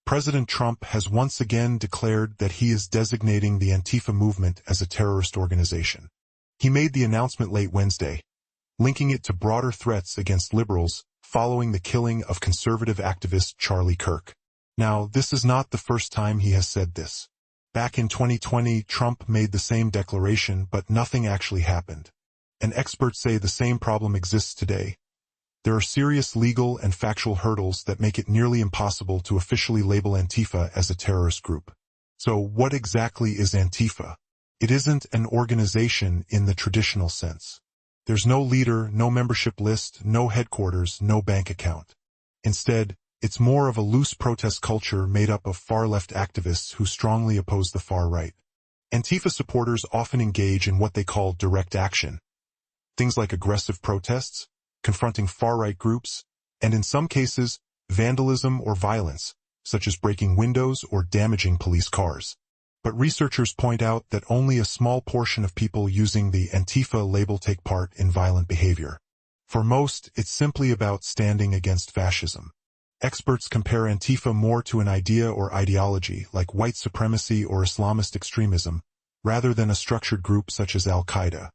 President Trump has once again declared that he is designating the Antifa movement as a terrorist organization. He made the announcement late Wednesday, linking it to broader threats against liberals following the killing of conservative activist Charlie Kirk. Now, this is not the first time he has said this. Back in 2020, Trump made the same declaration, but nothing actually happened. And experts say the same problem exists today. There are serious legal and factual hurdles that make it nearly impossible to officially label Antifa as a terrorist group. So what exactly is Antifa? It isn't an organization in the traditional sense. There's no leader, no membership list, no headquarters, no bank account. Instead, it's more of a loose protest culture made up of far-left activists who strongly oppose the far right. Antifa supporters often engage in what they call direct action. Things like aggressive protests, confronting far-right groups, and in some cases, vandalism or violence, such as breaking windows or damaging police cars. But researchers point out that only a small portion of people using the Antifa label take part in violent behavior. For most, it's simply about standing against fascism. Experts compare Antifa more to an idea or ideology like white supremacy or Islamist extremism, rather than a structured group such as Al-Qaeda.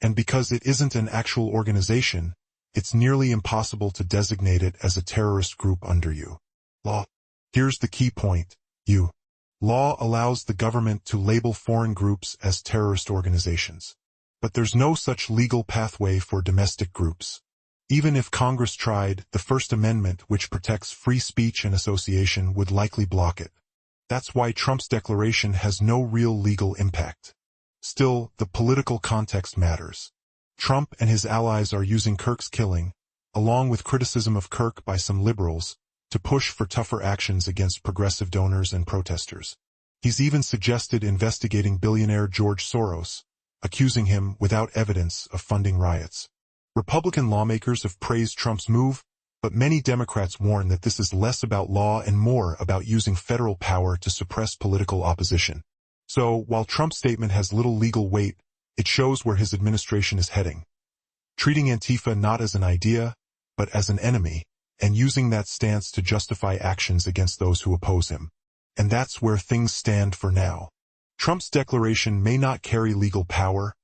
And because it isn't an actual organization, it's nearly impossible to designate it as a terrorist group under U. Law. Here's the key point. Law allows the government to label foreign groups as terrorist organizations. But there's no such legal pathway for domestic groups. Even if Congress tried, the First Amendment, which protects free speech and association, would likely block it. That's why Trump's declaration has no real legal impact. Still, the political context matters. Trump and his allies are using Kirk's killing, along with criticism of Kirk by some liberals, to push for tougher actions against progressive donors and protesters. He's even suggested investigating billionaire George Soros, accusing him, without evidence, of funding riots. Republican lawmakers have praised Trump's move, but many Democrats warn that this is less about law and more about using federal power to suppress political opposition. So, while Trump's statement has little legal weight, it shows where his administration is heading. Treating Antifa not as an idea, but as an enemy, and using that stance to justify actions against those who oppose him. And that's where things stand for now. Trump's declaration may not carry legal power,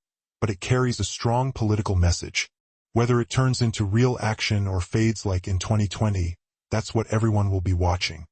but it carries a strong political message. Whether it turns into real action or fades like in 2020, that's what everyone will be watching.